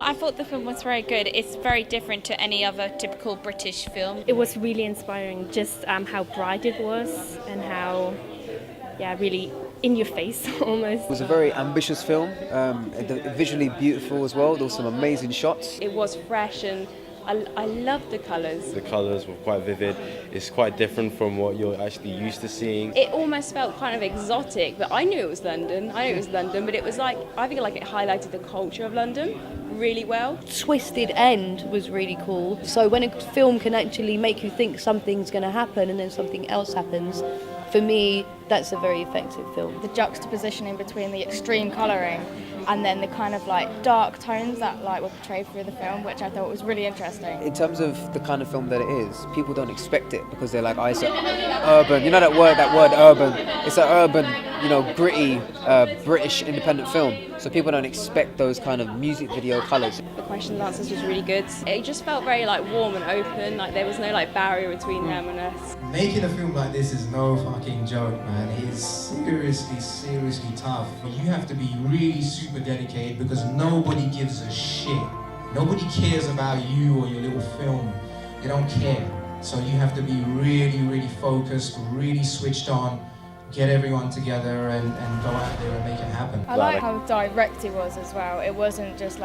I thought the film was very good. It's very different to any other typical British film. It was really inspiring, just how bright it was and how, really in your face almost. It was a very ambitious film, visually beautiful as well. There were some amazing shots. It was fresh and I loved the colours. The colours were quite vivid. It's quite different from what you're actually used to seeing. It almost felt kind of exotic, but I knew it was London. But it was like, I feel like it highlighted the culture of London really well. Twisted end was really cool. So when a film can actually make you think something's going to happen and then something else happens, for me, that's a very effective film. The juxtapositioning between the extreme colouring and then the kind of like dark tones that were portrayed through the film, which I thought was really interesting. In terms of the kind of film that it is, people don't expect it because they're like, oh, it's urban. You know that word urban? It's an urban, gritty, British independent film. So people don't expect those kind of music video colours. The questions and answers was really good. It just felt very warm and open, there was no barrier between them and us. Making a film like this is no fucking joke, man. It's seriously tough. You have to be really super dedicated because nobody gives a shit. Nobody cares about you or your little film. They don't care. So you have to be really focused, really switched on, get everyone together and go out there and make it happen. I like how direct it was as well. It wasn't just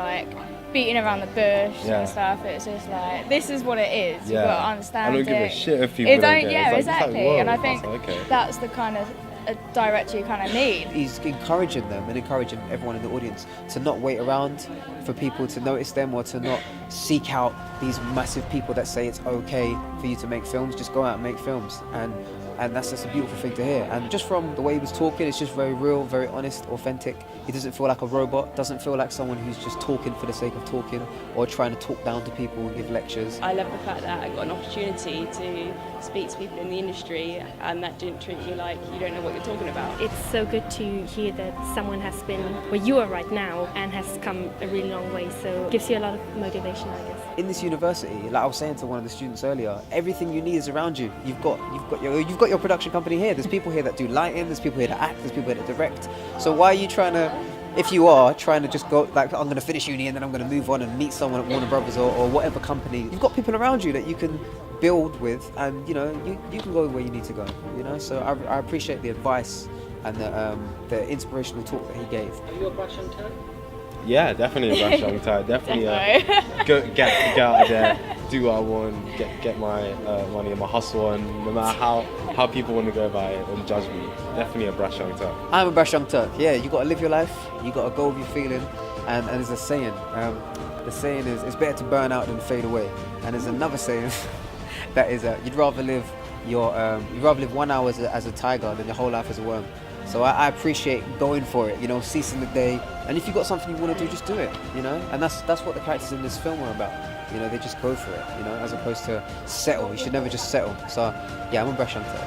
beating around the bush and stuff. It's just this is what it is. You've got to understand it. I don't give a shit if people don't get it. Yeah, exactly. Whoa. And I think that's the kind of a director you kind of need. He's encouraging them and encouraging everyone in the audience to not wait around for people to notice them or to not seek out these massive people that say it's okay for you to make films. Just go out and make films, and that's just a beautiful thing to hear. And just from the way he was talking, it's just very real, very honest, authentic. He doesn't feel like a robot, doesn't feel like someone who's just talking for the sake of talking or trying to talk down to people and give lectures. I love the fact that I got an opportunity to speak to people in the industry and that didn't treat you like you don't know what you're talking about. It's so good to hear that someone has been where you are right now and has come a really long way, so it gives you a lot of motivation, I guess. In this university, like I was saying to one of the students earlier, everything you need is around you. You've got your production company here. There's people here that do lighting. There's people here that act. There's people here that direct. So why are you trying to? If you are trying to just go I'm going to finish uni and then I'm going to move on and meet someone at Warner Brothers or whatever company, you've got people around you that you can build with, and you can go where you need to go. So I appreciate the advice and the inspirational talk that he gave. Are you a Brash young Turk? Yeah, definitely a Brash young Turk. Definitely get out there, do what I want, get my money and my hustle, and no matter how people want to go about it and judge me, definitely a Brash young Turk. I'm a Brash young Turk. Yeah, you got to live your life. You got to go with your feeling, and there's a saying. The saying is, it's better to burn out than fade away. And there's another saying that is, you'd rather live 1 hour as a tiger than your whole life as a worm. So I appreciate going for it, seizing the day. And if you've got something you want to do, just do it, And that's what the characters in this film are about. They just go for it, as opposed to settle. You should never just settle. So yeah, I'm a Brash young Turk.